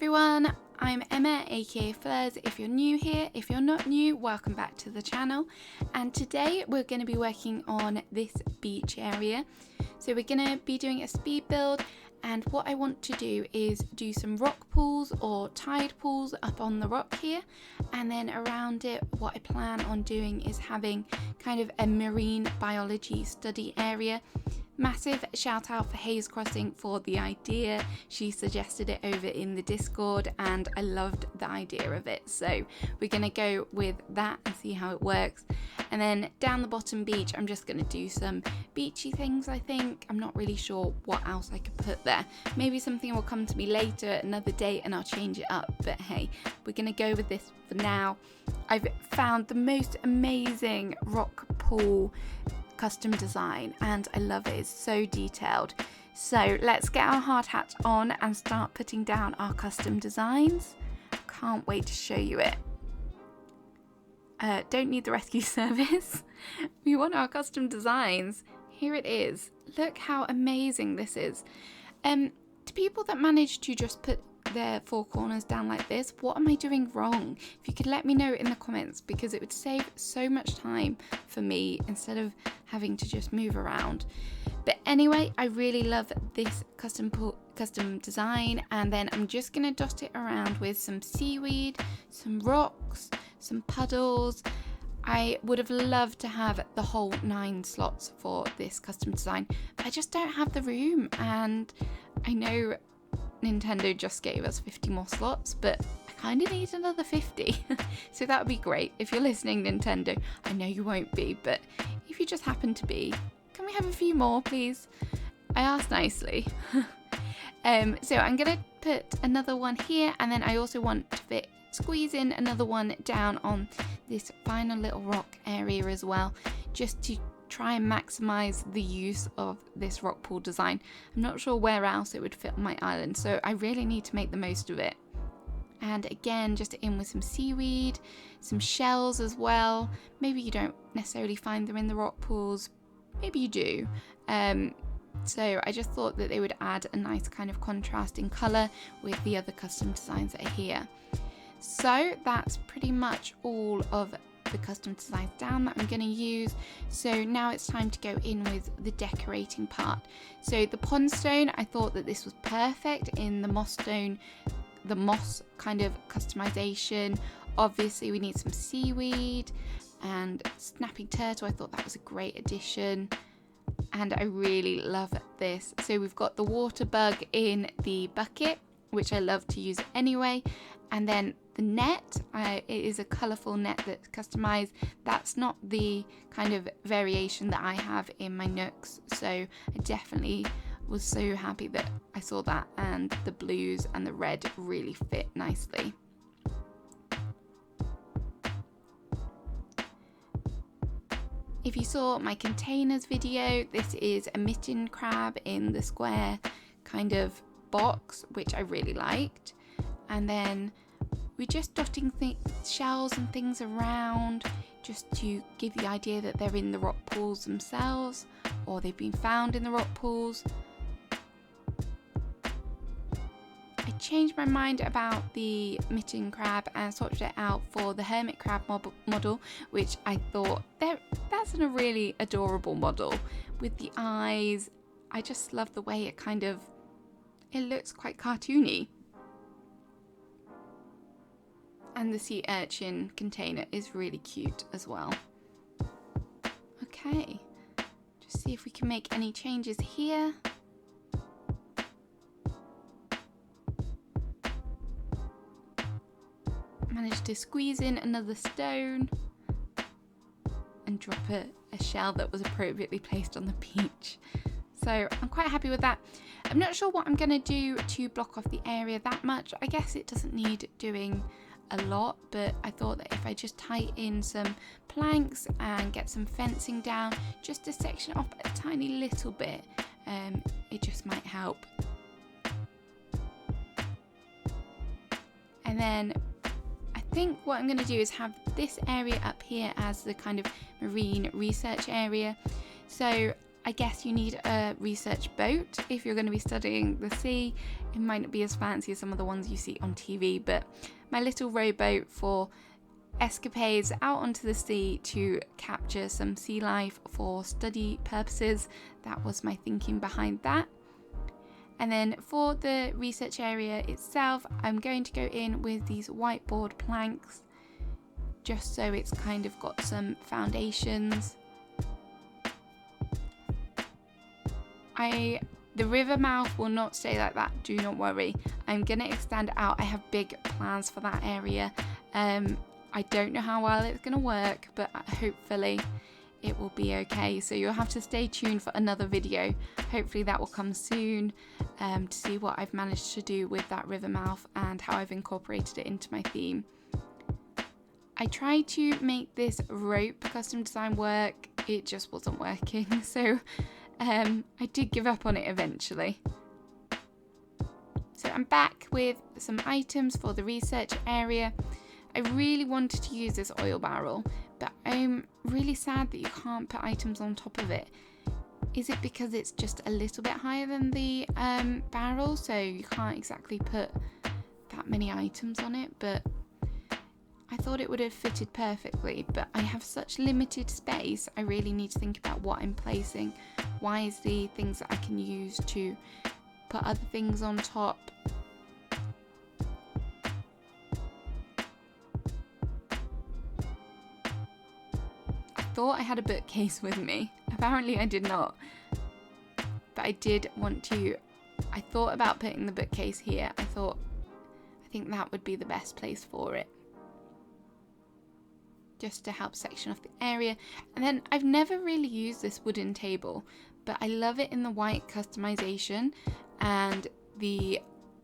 everyone, I'm Emma aka Fleurs. If you're new here, if you're not new, welcome back to the channel. And today we're going to be working on this beach area. So we're going to be doing a speed build, and what I want to do is do some rock pools or tide pools up on the rock here, and then around it what I plan on doing is having kind of a marine biology study area. Massive shout out for Hayes Crossing for the idea. She suggested it over in the Discord and I loved the idea of it. So we're going to go with that and see how it works. And then down the bottom beach, I'm just going to do some beachy things, I think. I'm not really sure what else I could put there. Maybe something will come to me later at another date and I'll change it up. But hey, we're going to go with this for now. I've found the most amazing rock pool custom design and I love it. It's so detailed. So let's get our hard hat on and start putting down our custom designs. Can't wait to show you it. Don't need the rescue service. We want our custom designs. Here it is. Look how amazing this is. To people that manage to just put their four corners down like this, what am I doing wrong? If you could let me know in the comments, because it would save so much time for me instead of having to just move around. But anyway, I really love this custom design, and then I'm just gonna dot it around with some seaweed, some rocks, some puddles. I would have loved to have the whole 9 slots for this custom design, but I just don't have the room, and I know Nintendo just gave us 50 more slots, but I kind of need another 50. So that would be great. If you're listening, Nintendo, I know you won't be, but if you just happen to be, can we have a few more, please? I asked nicely. So I'm going to put another one here, and then I also want to squeeze in another one down on this final little rock area as well, just to try and maximize the use of this rock pool design. I'm not sure where else it would fit on my island, so I really need to make the most of it. And again, just in with some seaweed, some shells as well. Maybe you don't necessarily find them in the rock pools, maybe you do. So I just thought that they would add a nice kind of contrast in color with the other custom designs that are here. So that's pretty much all of the custom designs down that I'm going to use. So now it's time to go in with the decorating part. So the pond stone, I thought that this was perfect in the moss stone, the moss kind of customization. Obviously we need some seaweed and snapping turtle. I thought that was a great addition, and I really love this. So we've got the water bug in the bucket, which I love to use anyway, and then the net, it is a colourful net that's customised. That's not the kind of variation that I have in my nooks, so I definitely was so happy that I saw that, and the blues and the red really fit nicely. If you saw my containers video, this is a mitten crab in the square kind of box, which I really liked. And then we're just dotting shells and things around just to give the idea that they're in the rock pools themselves, or they've been found in the rock pools. I changed my mind about the mitten crab and swapped it out for the hermit crab model, which I thought that's a really adorable model with the eyes. I just love the way it looks quite cartoony. And the sea urchin container is really cute as well. Okay, just see if we can make any changes here. Managed to squeeze in another stone and drop a shell that was appropriately placed on the beach. So I'm quite happy with that. I'm not sure what I'm going to do to block off the area that much. I guess it doesn't need doing a lot, but I thought that if I just tie in some planks and get some fencing down just to section off a tiny little bit, it just might help. And then I think what I'm going to do is have this area up here as the kind of marine research area. So I guess you need a research boat if you're going to be studying the sea. It might not be as fancy as some of the ones you see on TV, but my little rowboat for escapades out onto the sea to capture some sea life for study purposes. That was my thinking behind that. And then for the research area itself, I'm going to go in with these whiteboard planks, just so it's kind of got some foundations. The river mouth will not stay like that, do not worry. I'm going to extend it out. I have big plans for that area. I don't know how well it's going to work, but hopefully it will be okay. So you'll have to stay tuned for another video. Hopefully that will come soon, to see what I've managed to do with that river mouth and how I've incorporated it into my theme. I tried to make this rope custom design work. It just wasn't working. So I did give up on it eventually. So I'm back with some items for the research area. I really wanted to use this oil barrel, but I'm really sad that you can't put items on top of it. Is it because it's just a little bit higher than the barrel, so you can't exactly put that many items on it? But I thought it would have fitted perfectly, but I have such limited space. I really need to think about what I'm placing, wisely, things that I can use to put other things on top. I thought I had a bookcase with me. Apparently I did not. But I did want to, I thought about putting the bookcase here. I think that would be the best place for it, just to help section off the area. And then I've never really used this wooden table, but I love it in the white customization, and the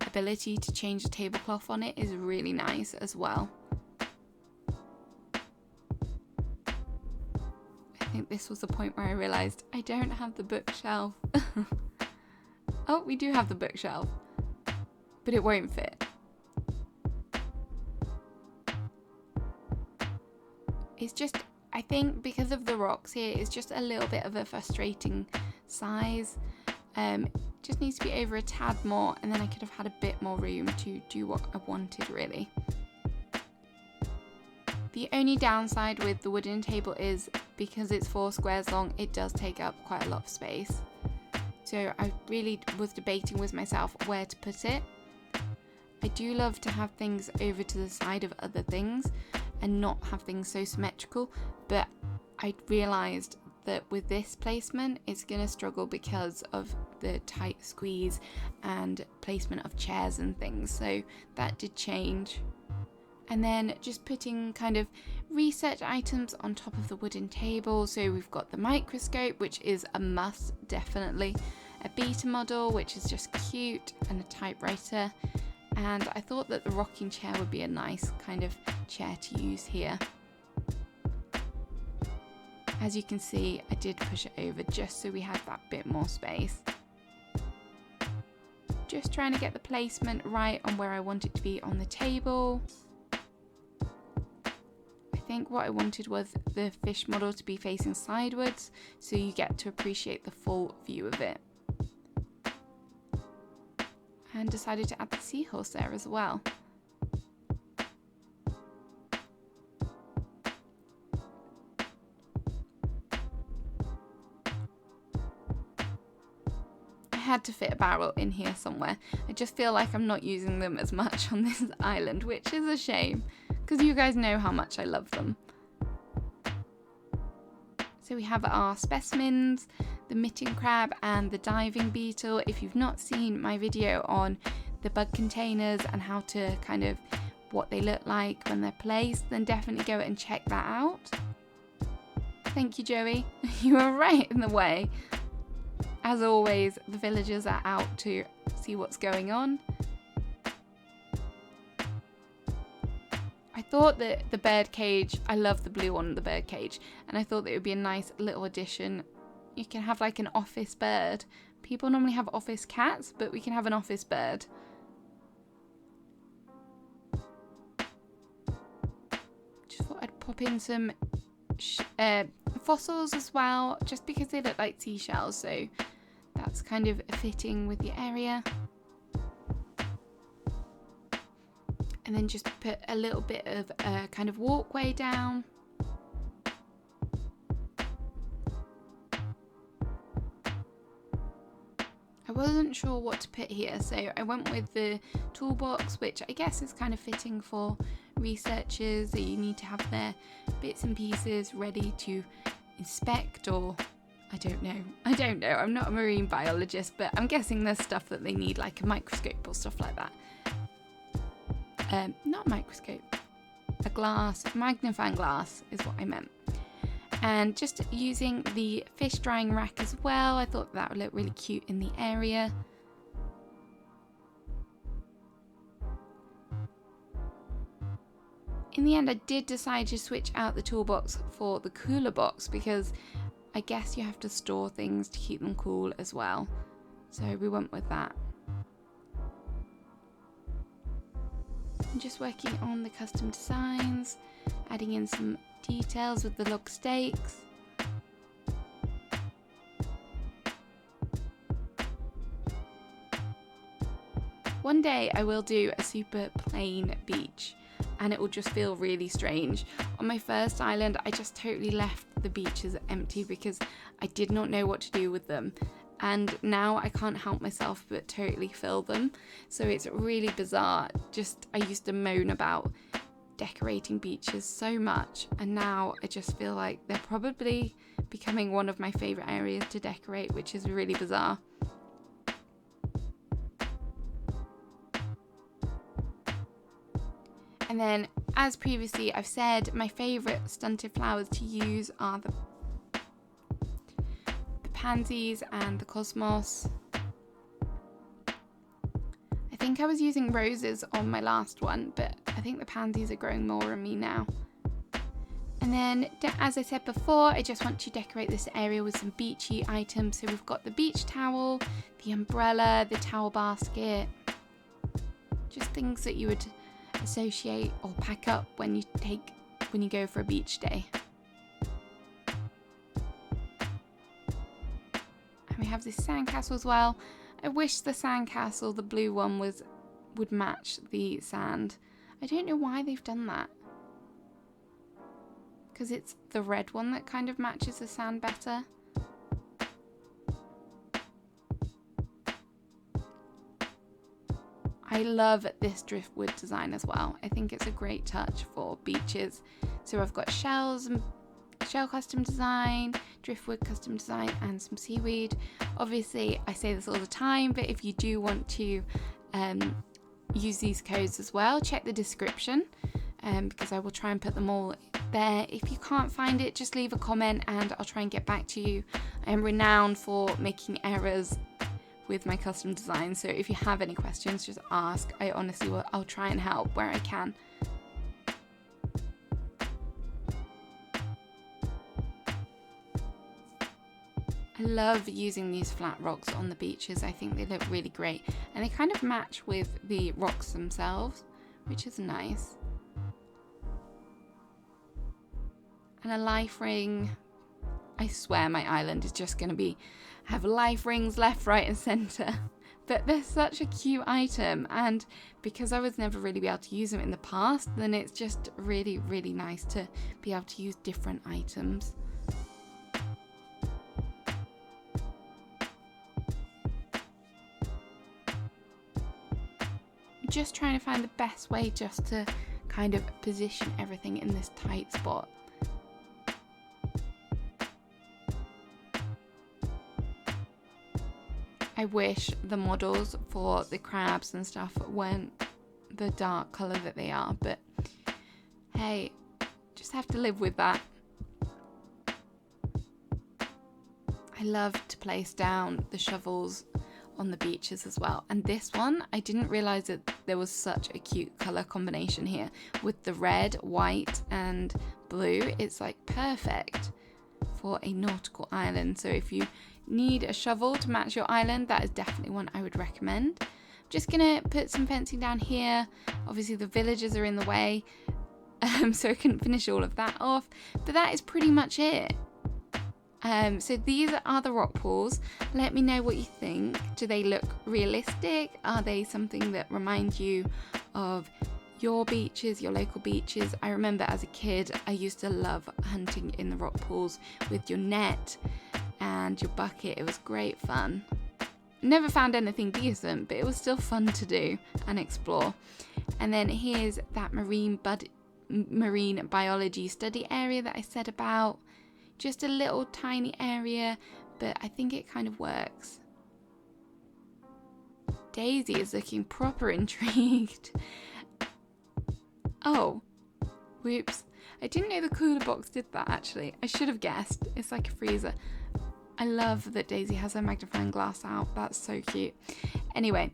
ability to change the tablecloth on it is really nice as well. I think this was the point where I realized I don't have the bookshelf. Oh, we do have the bookshelf, but it won't fit. It's just, I think because of the rocks here, it's just a little bit of a frustrating size. Just needs to be over a tad more, and then I could have had a bit more room to do what I wanted, really. The only downside with the wooden table is because it's 4 squares long, it does take up quite a lot of space. So I really was debating with myself where to put it. I do love to have things over to the side of other things and not have things so symmetrical, but I realised that with this placement it's going to struggle because of the tight squeeze and placement of chairs and things, so that did change. And then just putting kind of research items on top of the wooden table. So we've got the microscope, which is a must, definitely, a beta model, which is just cute, and a typewriter. And I thought that the rocking chair would be a nice kind of chair to use here. As you can see, I did push it over just so we had that bit more space. Just trying to get the placement right on where I want it to be on the table. I think what I wanted was the fish model to be facing sideways, so you get to appreciate the full view of it. And decided to add the seahorse there as well. I had to fit a barrel in here somewhere. I just feel like I'm not using them as much on this island, which is a shame, because you guys know how much I love them. So we have our specimens, the mitten crab and the diving beetle. If you've not seen my video on the bug containers and how to kind of what they look like when they're placed, then definitely go and check that out. Thank you, Joey. You were right in the way. As always, the villagers are out to see what's going on. I thought that the bird cage, I love the blue one, the bird cage, and I thought that it would be a nice little addition. You can have like an office bird. People normally have office cats, but we can have an office bird. Just thought I'd pop in some fossils as well, just because they look like seashells, so that's kind of fitting with the area. And then just put a little bit of a kind of walkway down. I wasn't sure what to put here, so I went with the toolbox, which I guess is kind of fitting for researchers. That you need to have their bits and pieces ready to inspect, or I don't know. I'm not a marine biologist, but I'm guessing there's stuff that they need, like a microscope or stuff like that. Not a microscope, a glass, magnifying glass is what I meant. And just using the fish drying rack as well, I thought that would look really cute in the area. In the end, I did decide to switch out the toolbox for the cooler box, because I guess you have to store things to keep them cool as well. So we went with that. I'm just working on the custom designs, adding in some details with the log stakes. One day I will do a super plain beach, and it will just feel really strange. On my first island, I just totally left the beaches empty because I did not know what to do with them. And now I can't help myself but totally fill them. So it's really bizarre. I used to moan about decorating beaches so much, and now I just feel like they're probably becoming one of my favourite areas to decorate, which is really bizarre. And then, as previously I've said, my favourite stunted flowers to use are the pansies and the cosmos. I think I was using roses on my last one, but I think the pansies are growing more on me now. And then, as I said before, I just want to decorate this area with some beachy items. So we've got the beach towel, the umbrella, the towel basket, just things that you would associate or pack up when you go for a beach day. And we have this sandcastle as well. I wish the sandcastle, the blue one, would match the sand. I don't know why they've done that. Because it's the red one that kind of matches the sand better. I love this driftwood design as well. I think it's a great touch for beaches. So I've got shell custom design, driftwood custom design, and some seaweed. Obviously, I say this all the time, but if you do want to use these codes as well, check the description, because I will try and put them all there. If you can't find it, just leave a comment and I'll try and get back to you. I am renowned for making errors with my custom design, so if you have any questions, just ask. I honestly will. I'll try and help where I can. I love using these flat rocks on the beaches. I think they look really great, and they kind of match with the rocks themselves, which is nice. And a life ring. I swear my island is just going to have life rings left, right and centre. But they're such a cute item, and because I was never really able to use them in the past, then it's just really, really nice to be able to use different items. I'm just trying to find the best way just to kind of position everything in this tight spot. I wish the models for the crabs and stuff weren't the dark colour that they are, but hey, just have to live with that. I love to place down the shovels on the beaches as well, and this one, I didn't realise that there was such a cute colour combination here with the red, white and blue. It's like perfect for a nautical island. So if you need a shovel to match your island, that is definitely one I would recommend. I'm just gonna put some fencing down here. Obviously the villagers are in the way, so I couldn't finish all of that off, but that is pretty much it. So these are the rock pools. Let me know what you think. Do they look realistic? Are they something that remind you of your beaches, your local beaches? I remember as a kid, I used to love hunting in the rock pools with your net and your bucket. It was great fun. Never found anything decent, but it was still fun to do and explore. And then here's that marine biology study area that I said about. Just a little tiny area, but I think it kind of works. Daisy is looking proper intrigued. Oh, whoops. I didn't know the cooler box did that actually. I should have guessed. It's like a freezer. I love that Daisy has her magnifying glass out. That's so cute. Anyway,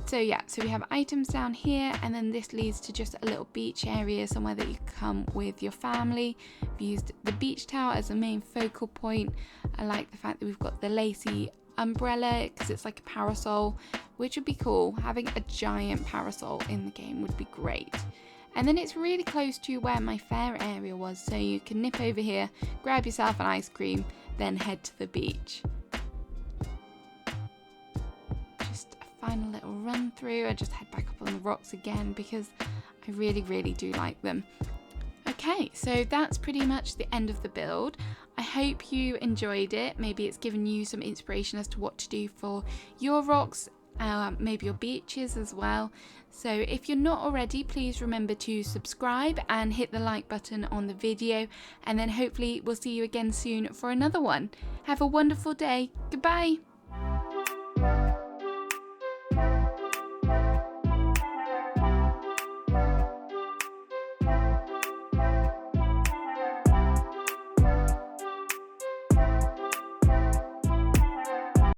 so we have items down here, and then this leads to just a little beach area, somewhere that you can come with your family. We've used the beach tower as a main focal point. I like the fact that we've got the lacy umbrella because it's like a parasol, which would be cool. Having a giant parasol in the game would be great. And then it's really close to where my fair area was, so you can nip over here, grab yourself an ice cream, then head to the beach. Just a final little run through. I just head back up on the rocks again because I really do like them. Okay, so that's pretty much the end of the build. I hope you enjoyed it. Maybe it's given you some inspiration as to what to do for your rocks, maybe your beaches as well. So if you're not already, please remember to subscribe and hit the like button on the video, and then hopefully we'll see you again soon for another one. Have a wonderful day. Goodbye.